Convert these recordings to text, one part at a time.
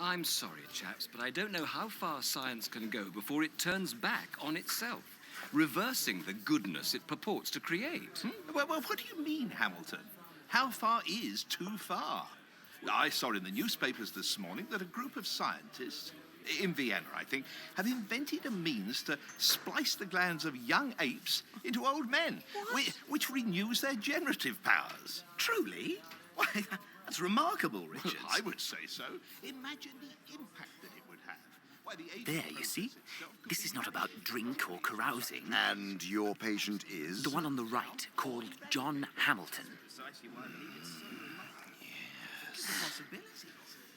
I'm sorry, chaps, but I don't know how far science can go before it turns back on itself, reversing the goodness it purports to create. Well, what do you mean, Hamilton? How far is too far? I saw in the newspapers this morning that a group of scientists, in Vienna, I think, have invented a means to splice the glands of young apes into old men, which renews their generative powers. Truly? Why, that's remarkable, Richard. I would say so. Imagine the impact that it would have. Why, the aging There, you see? This is not about drink or carousing. And your patient is? The one on the right, called John Hamilton.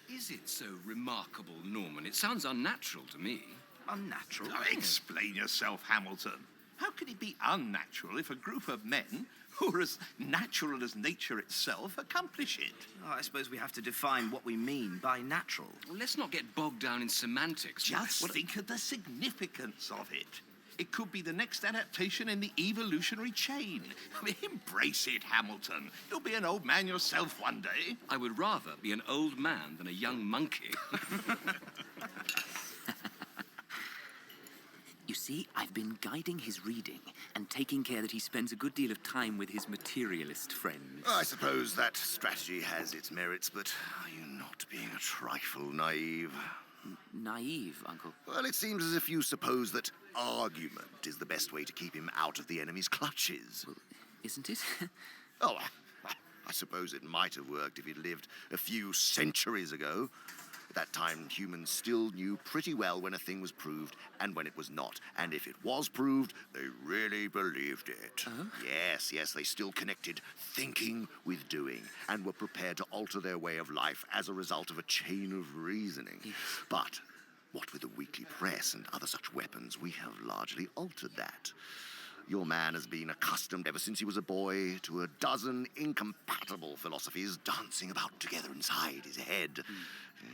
Is it so remarkable, Norman? It sounds unnatural to me. Unnatural? Now, explain yourself, Hamilton. How can it be unnatural if a group of men who are as natural as nature itself accomplish it? Oh, I suppose we have to define what we mean by natural. Well, let's not get bogged down in semantics. Just think of the significance of it. It could be the next adaptation in the evolutionary chain. I mean, embrace it, Hamilton. You'll be an old man yourself one day. I would rather be an old man than a young monkey. You see, I've been guiding his reading and taking care that he spends a good deal of time with his materialist friends. I suppose that strategy has its merits, but are you not being a trifle naive? Naive, Uncle. Well, it seems as if you suppose that argument is the best way to keep him out of the enemy's clutches. Well, isn't it? Oh, I suppose it might have worked if he'd lived a few centuries ago. At that time, humans still knew pretty well when a thing was proved and when it was not. And if it was proved, they really believed it. Oh? Yes, they still connected thinking with doing and were prepared to alter their way of life as a result of a chain of reasoning. Yes. But what with the weekly press and other such weapons, we have largely altered that. Your man has been accustomed ever since he was a boy to a dozen incompatible philosophies dancing about together inside his head.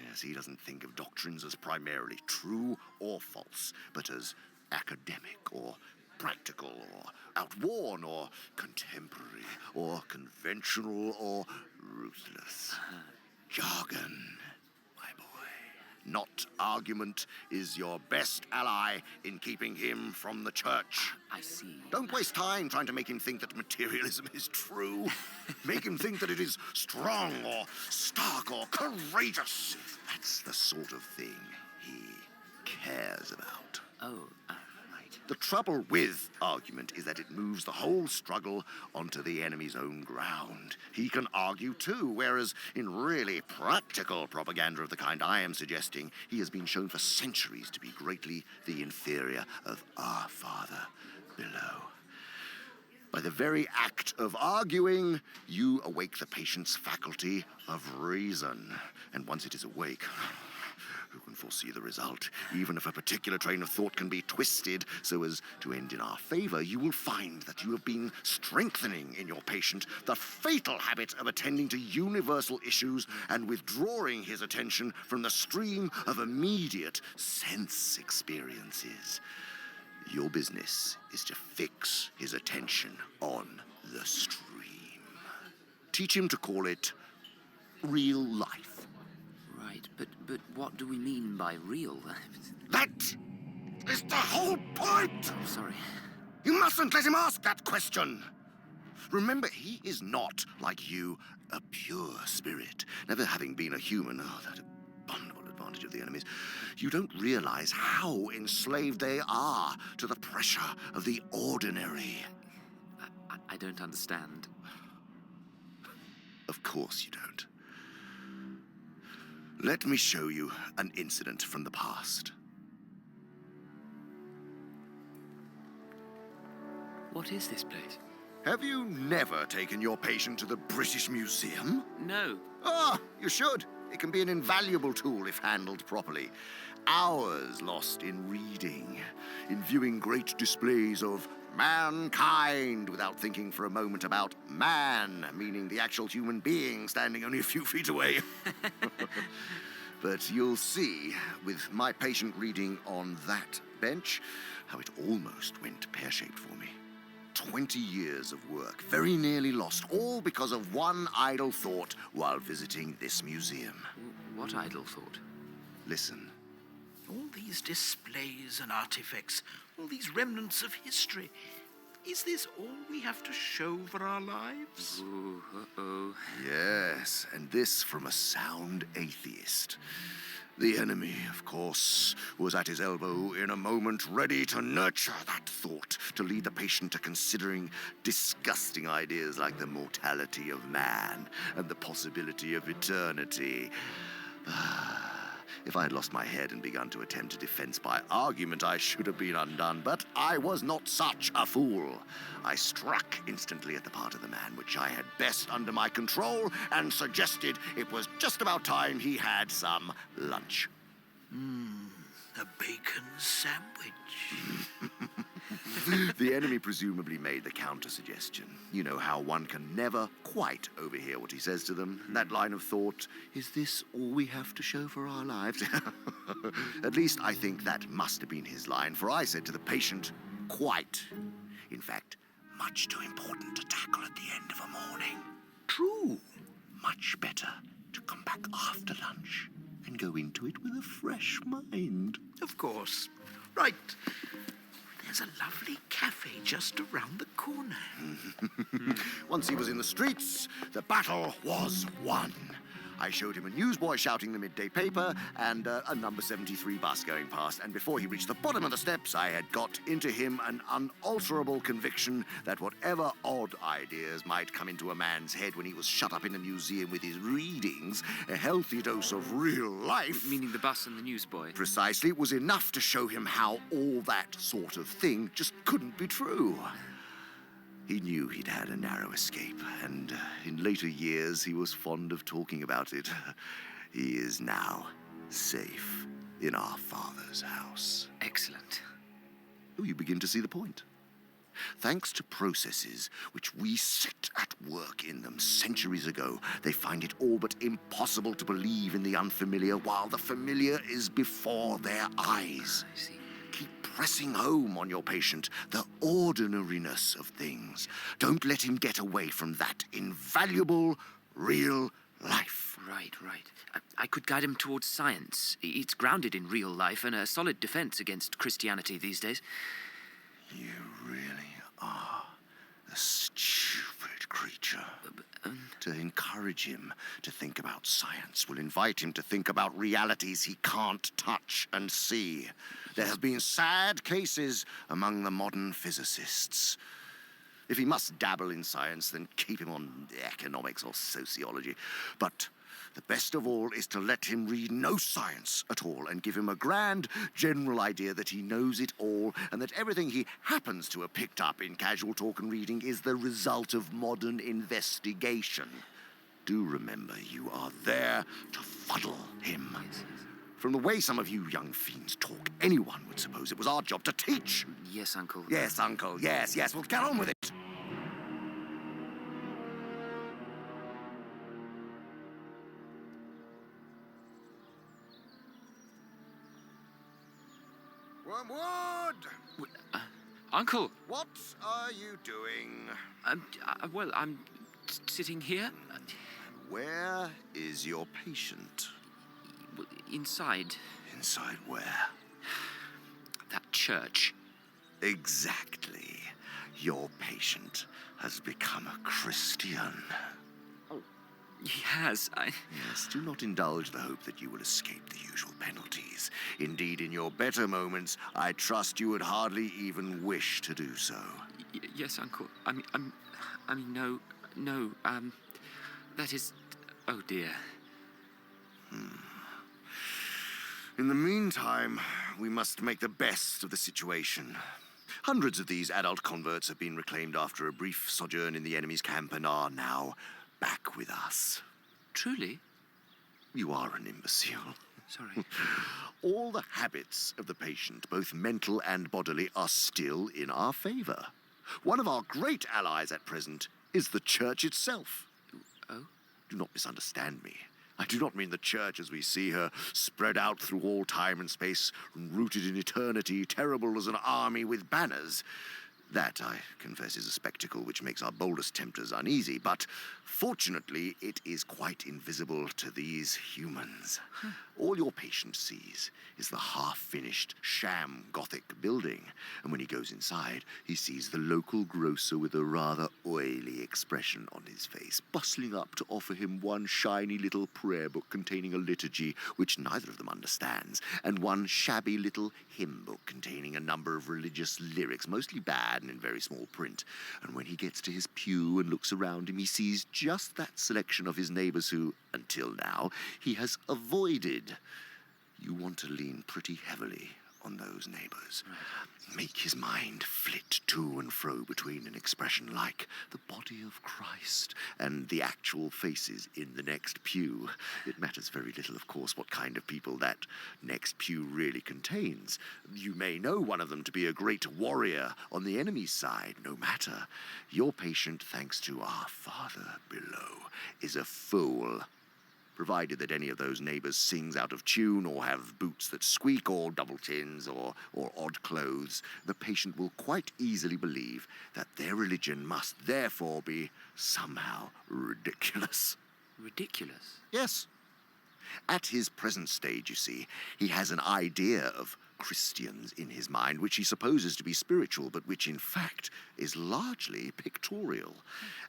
Yes, he doesn't think of doctrines as primarily true or false, but as academic or practical or outworn or contemporary or conventional or ruthless. Jargon, my boy. Not argument is your best ally in keeping him from the church. I see. Don't waste time trying to make him think that materialism is true. Make him think that it is strong or stark or courageous. That's the sort of thing he cares about. Oh, right. The trouble with argument is that it moves the whole struggle onto the enemy's own ground. He can argue too, whereas in really practical propaganda of the kind I am suggesting, he has been shown for centuries to be greatly the inferior of our Father below. By the very act of arguing, you awake the patient's faculty of reason. And once it is awake, who can foresee the result? Even if a particular train of thought can be twisted so as to end in our favor, you will find that you have been strengthening in your patient the fatal habit of attending to universal issues and withdrawing his attention from the stream of immediate sense experiences. Your business is to fix his attention on the stream. Teach him to call it real life. Right, but what do we mean by real? That is the whole point! I'm sorry. You mustn't let him ask that question. Remember, he is not, like you, a pure spirit. Never having been a human, that abominable advantage of the enemies, you don't realize how enslaved they are to the pressure of the ordinary. I don't understand. Of course you don't. Let me show you an incident from the past. What is this place? Have you never taken your patient to the British Museum? No. Ah, you should. It can be an invaluable tool if handled properly. Hours lost in reading, in viewing great displays of mankind without thinking for a moment about man, meaning the actual human being standing only a few feet away. But you'll see, with my patient reading on that bench, how it almost went pear-shaped for me. 20 years of work, very nearly lost, all because of one idle thought while visiting this museum. What idle thought? Listen. All these displays and artifacts, all these remnants of history. Is this all we have to show for our lives? Ooh, uh-oh. Yes, and this from a sound atheist. The enemy, of course, was at his elbow in a moment, ready to nurture that thought, to lead the patient to considering disgusting ideas like the mortality of man and the possibility of eternity. If I had lost my head and begun to attempt a defense by argument, I should have been undone, but I was not such a fool. I struck instantly at the part of the man which I had best under my control and suggested it was just about time he had some lunch. A bacon sandwich. The enemy presumably made the counter-suggestion. You know how one can never quite overhear what he says to them. That line of thought, is this all we have to show for our lives? At least I think that must have been his line, for I said to the patient, quite. In fact, much too important to tackle at the end of a morning. True. Much better to come back after lunch and go into it with a fresh mind. Of course. Right. There's a lovely cafe just around the corner. Once he was in the streets, the battle was won. I showed him a newsboy shouting the midday paper and a number 73 bus going past, and before he reached the bottom of the steps, I had got into him an unalterable conviction that whatever odd ideas might come into a man's head when he was shut up in a museum with his readings, a healthy dose of real life... Meaning the bus and the newsboy? Precisely, was enough to show him how all that sort of thing just couldn't be true. He knew he'd had a narrow escape, and in later years he was fond of talking about it. He is now safe in our Father's house. Excellent. Oh, you begin to see the point. Thanks to processes which we set at work in them centuries ago, they find it all but impossible to believe in the unfamiliar while the familiar is before their eyes. I see. Keep pressing home on your patient the ordinariness of things. Don't let him get away from that invaluable real life. Right. I could guide him towards science. It's grounded in real life and a solid defense against Christianity these days. You really are a stupid creature. To encourage him to think about science will invite him to think about realities he can't touch and see. There have been sad cases among the modern physicists. If he must dabble in science, then keep him on economics or sociology. But the best of all is to let him read no science at all and give him a grand general idea that he knows it all and that everything he happens to have picked up in casual talk and reading is the result of modern investigation. Do remember, you are there to fuddle him. Yes. From the way some of you young fiends talk, anyone would suppose it was our job to teach. Yes, Uncle. Yes, Uncle, yes. Well, get on with it. Wormwood! Uncle! What are you doing? Well, I'm sitting here. Where is your patient? Inside. Inside where? That church. Exactly. Your patient has become a Christian. He has. Yes, do not indulge the hope that you will escape the usual penalties. Indeed, in your better moments, I trust you would hardly even wish to do so. Yes, Uncle. No. That is... Oh, dear. In the meantime, we must make the best of the situation. Hundreds of these adult converts have been reclaimed after a brief sojourn in the enemy's camp and are now back with us. Truly? You are an imbecile. Sorry. All the habits of the patient, both mental and bodily, are still in our favor. One of our great allies at present is the church itself. Oh? Do not misunderstand me. I do not mean the church as we see her, spread out through all time and space, rooted in eternity, terrible as an army with banners. That, I confess, is a spectacle which makes our boldest tempters uneasy, but fortunately it is quite invisible to these humans. All your patient sees is the half-finished sham Gothic building, and when he goes inside, he sees the local grocer with a rather oily expression on his face, bustling up to offer him one shiny little prayer book containing a liturgy which neither of them understands, and one shabby little hymn book containing a number of religious lyrics, mostly bad and in very small print. And when he gets to his pew and looks around him, he sees just that selection of his neighbors who, until now, he has avoided. You want to lean pretty heavily on those neighbors. Make his mind flit to and fro between an expression like the body of Christ and the actual faces in the next pew. It matters very little, of course, what kind of people that next pew really contains. You may know one of them to be a great warrior on the enemy's side. No matter. Your patient, thanks to our Father below, is a fool. Provided that any of those neighbors sings out of tune or have boots that squeak or double chins or odd clothes, the patient will quite easily believe that their religion must therefore be somehow ridiculous. Ridiculous? Yes. At his present stage, you see, he has an idea of Christians in his mind, which he supposes to be spiritual, but which in fact is largely pictorial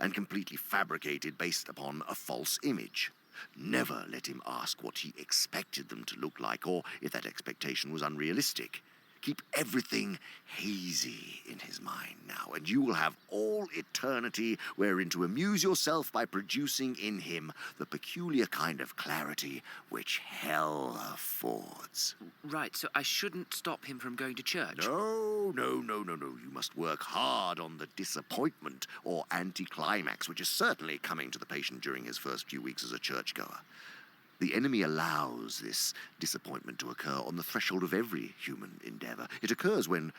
and completely fabricated based upon a false image. Never let him ask what he expected them to look like, or if that expectation was unrealistic. Keep everything hazy in his mind now, and you will have all eternity wherein to amuse yourself by producing in him the peculiar kind of clarity which hell affords. Right, so I shouldn't stop him from going to church? No. You must work hard on the disappointment or anticlimax, which is certainly coming to the patient during his first few weeks as a churchgoer. The enemy allows this disappointment to occur on the threshold of every human endeavor. It occurs when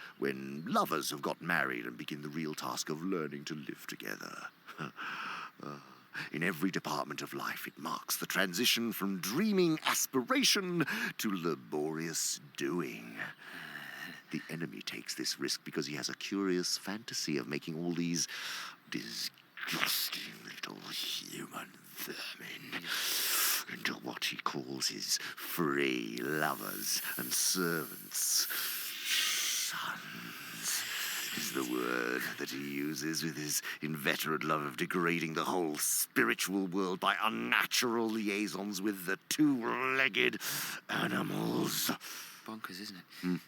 lovers have got married and begin the real task of learning to live together. In every department of life, it marks the transition from dreaming aspiration to laborious doing. The enemy takes this risk because he has a curious fantasy of making all these disgusting little human vermin into what he calls his free lovers and servants. Sons is the word that he uses, with his inveterate love of degrading the whole spiritual world by unnatural liaisons with the two-legged animals. Bonkers, isn't it?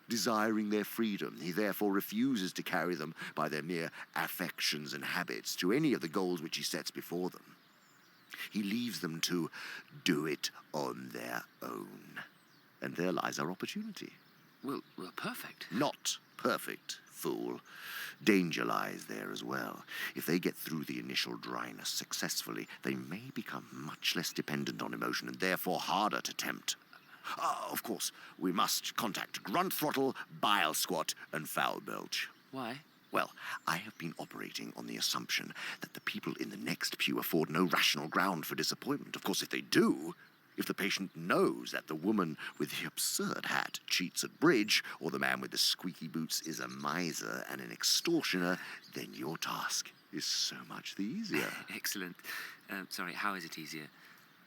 Desiring their freedom, he therefore refuses to carry them by their mere affections and habits to any of the goals which he sets before them. He leaves them to do it on their own. And there lies our opportunity. Well, perfect. Not perfect, fool. Danger lies there as well. If they get through the initial dryness successfully, they may become much less dependent on emotion and therefore harder to tempt. Of course, we must contact grunt throttle, bile squat, and foul belch. Why? Well, I have been operating on the assumption that the people in the next pew afford no rational ground for disappointment. Of course, if they do, if the patient knows that the woman with the absurd hat cheats at bridge, or the man with the squeaky boots is a miser and an extortioner, then your task is so much the easier. Excellent. Sorry, how is it easier?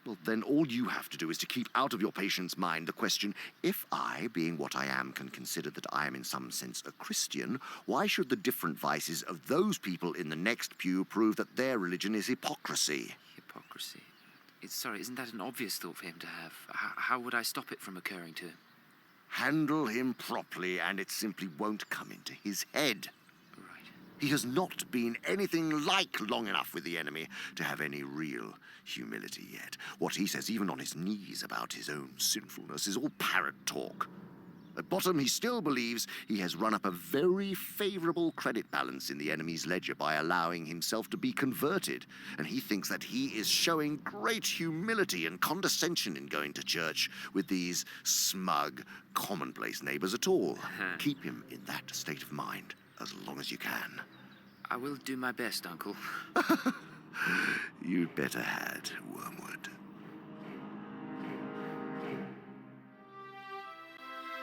Well, then all you have to do is to keep out of your patient's mind the question, if I, being what I am, can consider that I am in some sense a Christian, why should the different vices of those people in the next pew prove that their religion is hypocrisy? Hypocrisy? Sorry, isn't that an obvious thought for him to have? How would I stop it from occurring to him? Handle him properly, and it simply won't come into his head. Right. He has not been anything like long enough with the enemy to have any real humility yet. What he says, even on his knees, about his own sinfulness is all parrot talk. At bottom, he still believes he has run up a very favorable credit balance in the enemy's ledger by allowing himself to be converted, and he thinks that he is showing great humility and condescension in going to church with these smug, commonplace neighbors at all. Keep him in that state of mind as long as you can. I will do my best, Uncle. You'd better had, Wormwood.